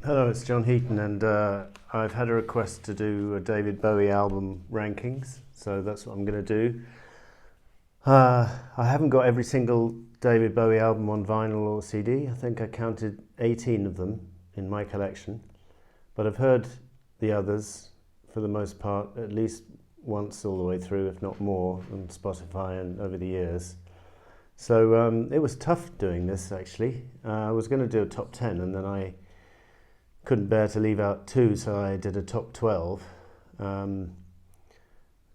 Hello, it's John Heaton, and I've had a request to do a David Bowie album rankings, so that's what I'm going to do. I haven't got every single David Bowie album on vinyl or CD. I think I counted 18 of them in my collection, but I've heard the others for the most part at least once all the way through, if not more, on Spotify and over the years. So it was tough doing this, actually. I was going to do a top 10, and then I couldn't bear to leave out two, so I did a top 12. Could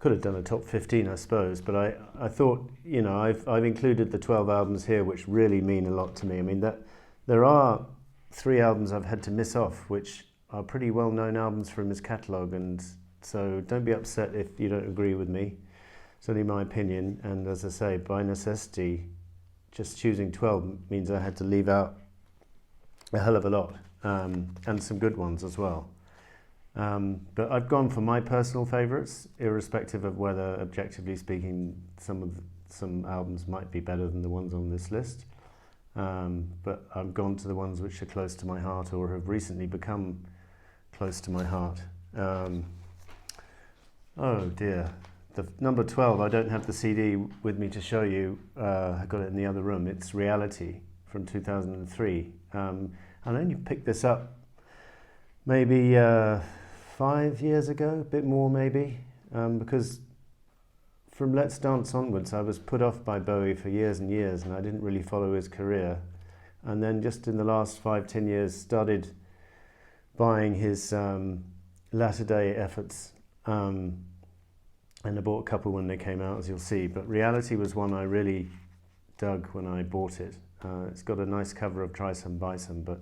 have done a top 15, I suppose, but I thought, you know, I've included the 12 albums here which really mean a lot to me. I mean, that there are 3 albums I've had to miss off, which are pretty well-known albums from his catalogue, and so don't be upset if you don't agree with me. It's only my opinion, and as I say, by necessity, just choosing 12 means I had to leave out a hell of a lot, and some good ones as well. But I've gone for my personal favourites, irrespective of whether, objectively speaking, some albums might be better than the ones on this list. But I've gone to the ones which are close to my heart or have recently become close to my heart. Oh dear. The number 12, I don't have the CD with me to show you. I got it in the other room. It's Reality from 2003. And I only picked this up maybe 5 years ago, a bit more maybe, because from Let's Dance onwards I was put off by Bowie for years and years, and I didn't really follow his career. And then just in the last 5-10 years started buying his latter-day efforts. And I bought a couple when they came out, as you'll see, but Reality was one I really dug when I bought it. It's got a nice cover of Try Some Buy Some, but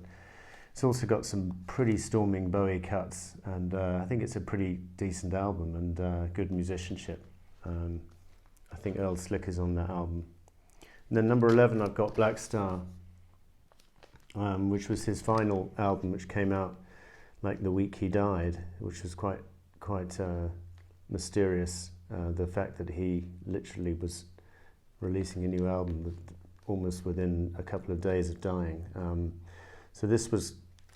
it's also got some pretty storming Bowie cuts, and I think it's a pretty decent album and good musicianship. I think Earl Slick is on that album. And then number 11 I've got Black Star, which was his final album, which came out like the week he died, which was quite mysterious, the fact that he literally was releasing a new album almost within a couple of days of dying. So this was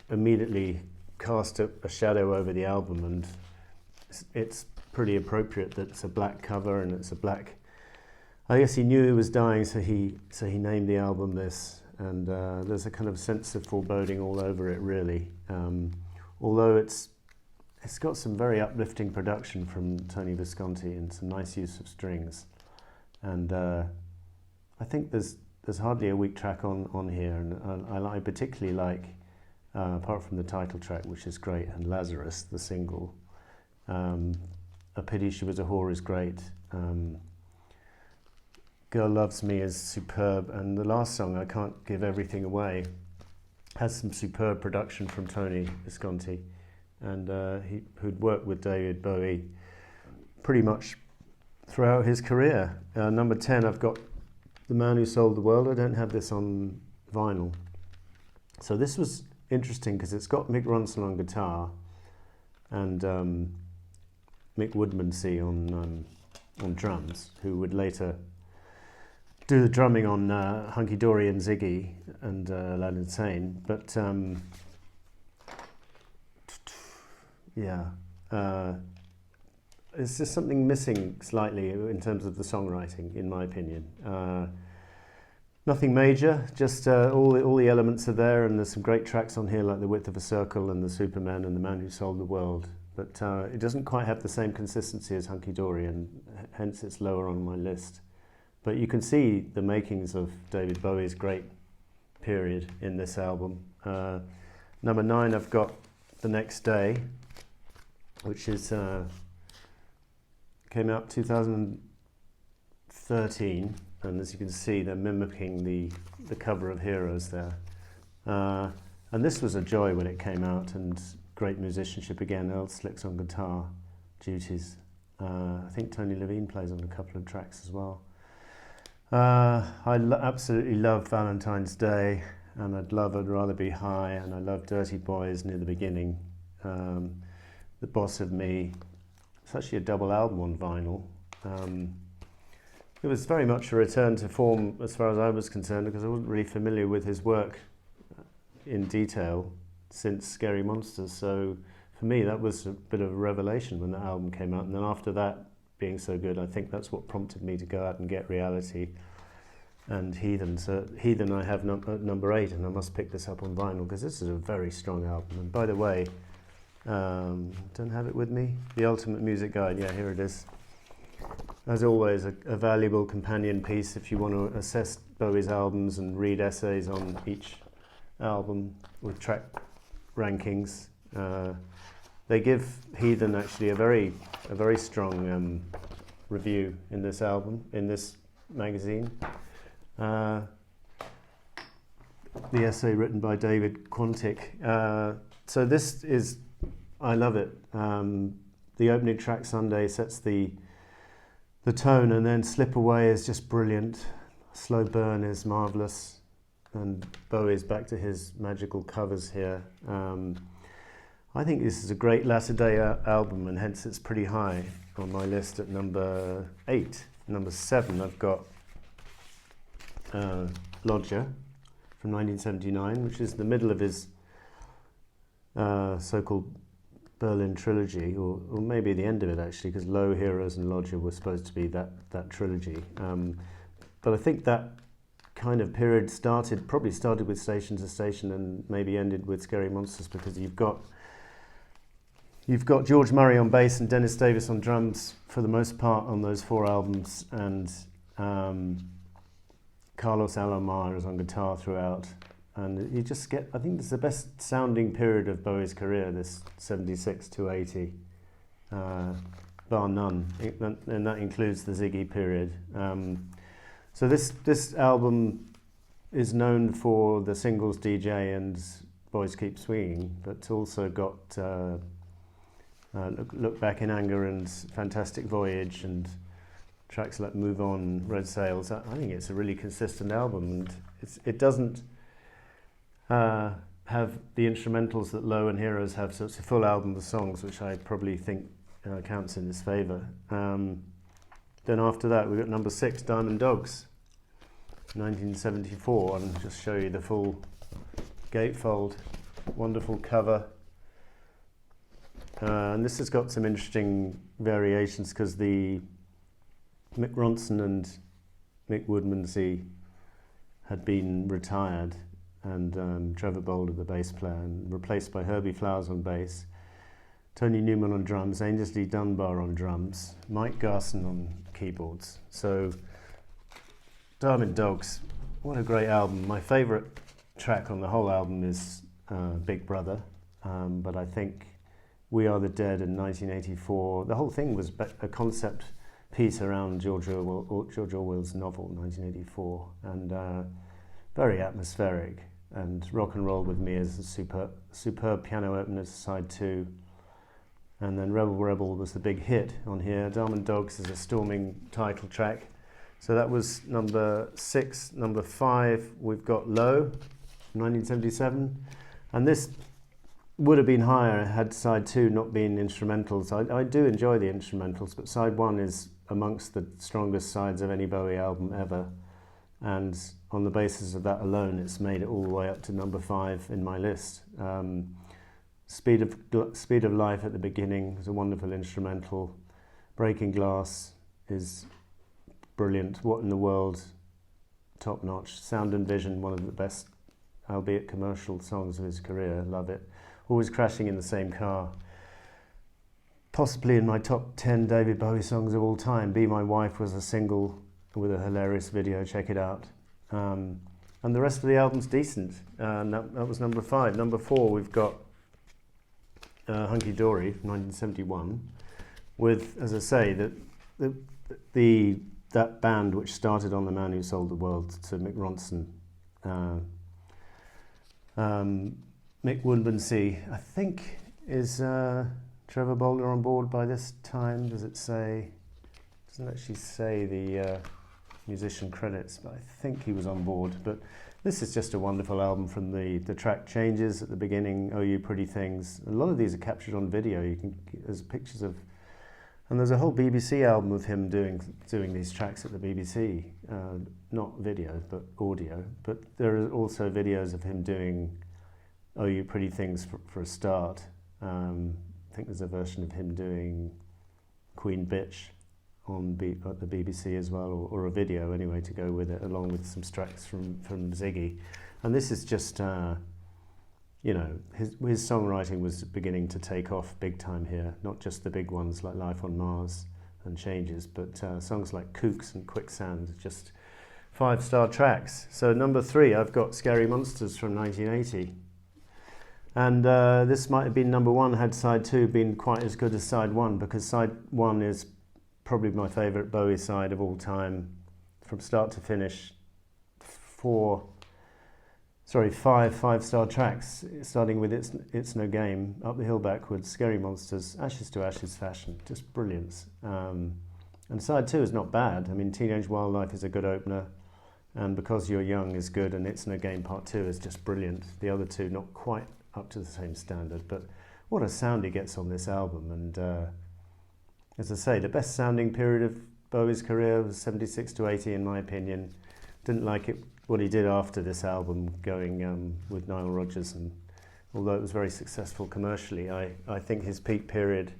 immediately cast a shadow over the album, and it's pretty appropriate that it's a black cover and it's a black. I guess he knew he was dying, so he named the album this, and there's a kind of sense of foreboding all over it, really. Although it's got some very uplifting production from Tony Visconti and some nice use of strings, and I think there's hardly a weak track on here, and I particularly like, apart from the title track, which is great, and Lazarus, the single. A Pity She Was a Whore is great. Girl Loves Me is superb, and the last song, I Can't Give Everything Away, has some superb production from Tony Visconti, and who'd worked with David Bowie pretty much throughout his career. Number 10, I've got The Man Who Sold the World. I don't have this on vinyl. So this was interesting because it's got Mick Ronson on guitar and Mick Woodmansey on drums, who would later do the drumming on Hunky Dory and Ziggy and Lad Insane. But yeah, it's just something missing slightly in terms of the songwriting, in my opinion. Nothing major, just all the elements are there, and there's some great tracks on here like The Width of a Circle and The Superman and The Man Who Sold the World, but it doesn't quite have the same consistency as Hunky Dory, and hence it's lower on my list. But you can see the makings of David Bowie's great period in this album. Number 9, I've got The Next Day, which is came out 2013, and as you can see, they're mimicking the cover of Heroes there. And this was a joy when it came out, and great musicianship again. Earl Slick's on guitar duties. I think Tony Levine plays on a couple of tracks as well. I absolutely love Valentine's Day, and I'd Rather Be High, and I love Dirty Boys Near the Beginning. The Boss of Me. It's actually a double album on vinyl. It was very much a return to form as far as I was concerned, because I wasn't really familiar with his work in detail since Scary Monsters. So for me, that was a bit of a revelation when that album came out. And then after that being so good, I think that's what prompted me to go out and get Reality and Heathen. So Heathen I have number 8, and I must pick this up on vinyl because this is a very strong album. And by the way, don't have it with me, The Ultimate Music Guide, yeah, here it is. As always, a valuable companion piece if you want to assess Bowie's albums and read essays on each album with track rankings. They give Heathen actually a very strong review in this album, in this magazine. The essay written by David Quantick. So this is, I love it. The opening track, Sunday, sets the tone, and then Slip Away is just brilliant. Slow Burn is marvellous, and Bowie's back to his magical covers here. I think this is a great latter-day album, and hence it's pretty high on my list at number 8. Number 7, I've got Lodger from 1979, which is the middle of his so-called Berlin trilogy, or maybe the end of it actually, because Low, Heroes and Lodger were supposed to be that trilogy. But I think that kind of period probably started with Station to Station and maybe ended with Scary Monsters, because you've got George Murray on bass and Dennis Davis on drums for the most part on those 4 albums, and Carlos Alomar is on guitar throughout. And you just get, I think this is the best sounding period of Bowie's career, this 76 to 80, bar none, and that includes the Ziggy period. So this album is known for the singles DJ and Boys Keep Swinging, but it's also got Look Back in Anger and Fantastic Voyage and tracks like Move On, Red Sails. I think it's a really consistent album, and it doesn't have the instrumentals that Low and Heroes have, so it's a full album of songs, which I probably think counts in his favour. Then after that we've got number 6, Diamond Dogs, 1974, and I'll just show you the full gatefold, wonderful cover. And this has got some interesting variations because the Mick Ronson and Mick Woodmansey had been retired, and Trevor Bolder, the bass player, and replaced by Herbie Flowers on bass, Tony Newman on drums, Ainsley Dunbar on drums, Mike Garson on keyboards. So Diamond Dogs, what a great album. My favourite track on the whole album is Big Brother, but I think We Are the Dead in 1984, the whole thing was a concept piece around George Orwell's novel, 1984, and very atmospheric. And Rock and Roll With Me is a superb piano opener to side 2. And then Rebel Rebel was the big hit on here. Diamond Dogs is a storming title track. So that was number 6. Number 5, we've got Low, 1977. And this would have been higher had side 2 not been instrumentals. I do enjoy the instrumentals, but side 1 is amongst the strongest sides of any Bowie album ever. And on the basis of that alone, it's made it all the way up to number 5 in my list. Speed of Life at the beginning is a wonderful instrumental. Breaking Glass is brilliant. What in the World, top notch. Sound and Vision, one of the best, albeit commercial, songs of his career. Love it. Always Crashing in the Same Car. Possibly in my top 10 David Bowie songs of all time. Be My Wife was a single with a hilarious video, check it out. And the rest of the album's decent. That was number 5. Number 4, we've got Hunky Dory, 1971, with, as I say, that band which started on The Man Who Sold the World to Mick Ronson. Mick Woodmansey, I think, is Trevor Bolder on board by this time? Does it say? Doesn't actually say the musician credits, but I think he was on board. But this is just a wonderful album from the track changes at the beginning. Oh You Pretty Things. A lot of these are captured on video. There's pictures of, and there's a whole BBC album of him doing these tracks at the BBC. Not video, but audio. But there are also videos of him doing Oh You Pretty Things for a start. I think there's a version of him doing Queen Bitch at the BBC as well, or a video anyway to go with it, along with some tracks from Ziggy. And this is just, you know, his songwriting was beginning to take off big time here, not just the big ones like Life on Mars and Changes, but songs like Kooks and Quicksand, just 5-star tracks. So number 3, I've got Scary Monsters from 1980. And this might have been number 1 had side 2 been quite as good as side 1, because side 1 is probably my favourite Bowie side of all time, from start to finish. 5-star tracks, starting with It's No Game, Up the Hill Backwards, Scary Monsters, Ashes to Ashes Fashion, just brilliance. And side 2 is not bad. I mean, Teenage Wildlife is a good opener, and Because You're Young is good, and It's No Game Part 2 is just brilliant. The other two not quite up to the same standard, but what a sound he gets on this album. And as I say, the best sounding period of Bowie's career was 76 to 80 in my opinion. Didn't like it what he did after this album, going with Nile Rodgers, and although it was very successful commercially, I think his peak period,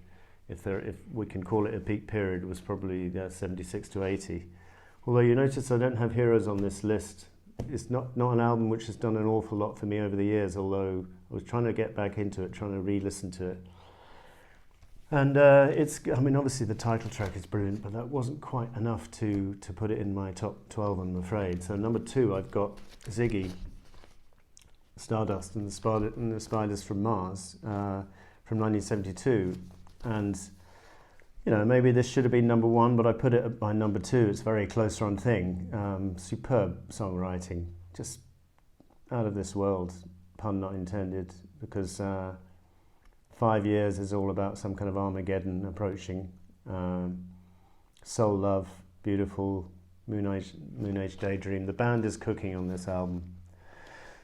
if we can call it a peak period, was probably 76 to 80. Although you notice I don't have Heroes on this list. It's not an album which has done an awful lot for me over the years, although I was trying to get back into it, trying to re-listen to it. And I mean, obviously the title track is brilliant, but that wasn't quite enough to put it in my top 12, I'm afraid. So number 2, I've got Ziggy, Stardust and the Spiders from Mars, from 1972. And, you know, maybe this should have been number 1, but I put it at my number 2. It's a very close run thing. Superb songwriting, just out of this world, pun not intended, because 5 years is all about some kind of Armageddon approaching. Soul Love, beautiful, Moon Age Daydream. The band is cooking on this album.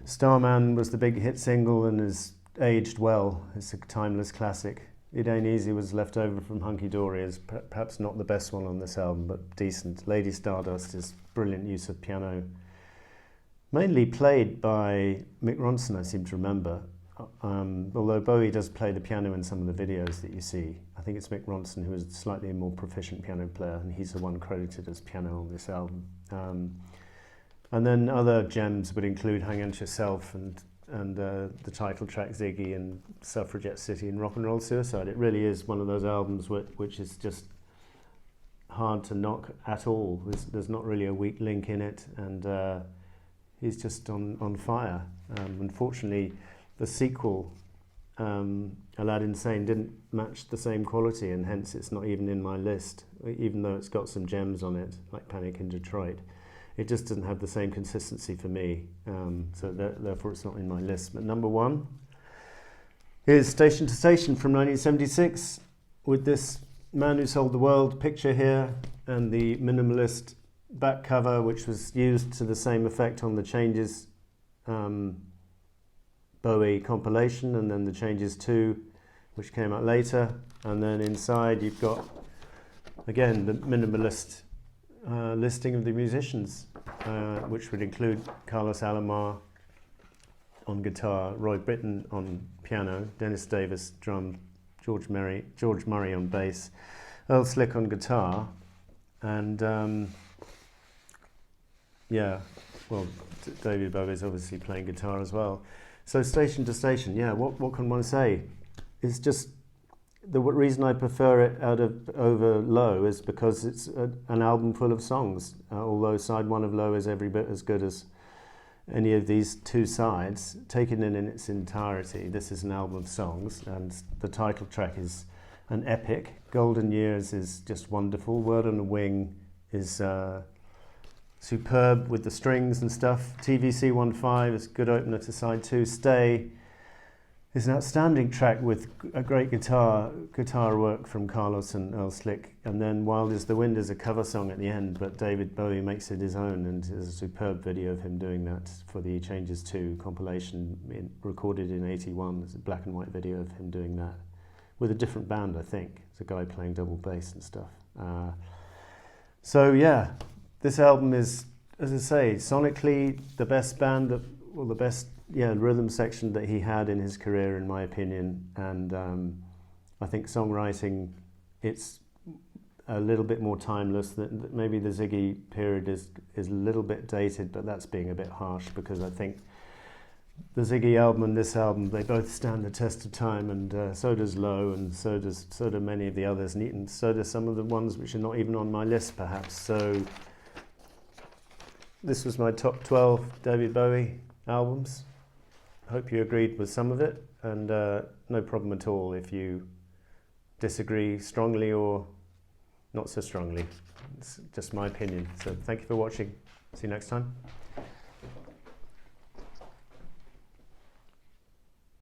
Starman was the big hit single and has aged well. It's a timeless classic. It Ain't Easy was left over from Hunky Dory, is perhaps not the best one on this album, but decent. Lady Stardust is brilliant use of piano. Mainly played by Mick Ronson, I seem to remember. Although Bowie does play the piano in some of the videos that you see. I think it's Mick Ronson who is a slightly more proficient piano player, and he's the one credited as piano on this album. And then other gems would include Hang On To Yourself and the title track Ziggy and Suffragette City and Rock and Roll Suicide. It really is one of those albums which is just hard to knock at all. There's not really a weak link in it, and he's just on fire. Unfortunately, the sequel, Aladdin Sane, didn't match the same quality, and hence it's not even in my list, even though it's got some gems on it, like Panic in Detroit. It just doesn't have the same consistency for me, so therefore it's not in my list. But number 1 is Station to Station from 1976, with this Man Who Sold the World picture here, and the minimalist back cover, which was used to the same effect on the Changes Bowie compilation, and then the Changes 2, which came out later. And then inside you've got, again, the minimalist listing of the musicians, which would include Carlos Alomar on guitar, Roy Britton on piano, Dennis Davis drum, George Murray on bass, Earl Slick on guitar, and David Bowie's obviously playing guitar as well. So Station to Station, what can one say? It's just the reason I prefer it over Low is because it's an album full of songs. Although side 1 of Low is every bit as good as any of these two sides, taken in its entirety. This is an album of songs, and the title track is an epic. Golden Years is just wonderful. Word on the Wing is superb with the strings and stuff. TVC 15 is a good opener to side 2. Stay is an outstanding track with a great guitar work from Carlos and Earl Slick. And then Wild Is the Wind is a cover song at the end, but David Bowie makes it his own, and there's a superb video of him doing that for the Changes 2 compilation recorded in 81. There's a black and white video of him doing that with a different band, I think. There's a guy playing double bass and stuff. This album is, as I say, sonically the best band, the best rhythm section that he had in his career, in my opinion. And I think songwriting, it's a little bit more timeless. That maybe the Ziggy period is a little bit dated, but that's being a bit harsh, because I think the Ziggy album and this album, they both stand the test of time, and so does Low, and so do many of the others, and so do some of the ones which are not even on my list, perhaps. So this was my top 12 David Bowie albums. I hope you agreed with some of it, and no problem at all if you disagree strongly or not so strongly. It's just my opinion. So thank you for watching. See you next time.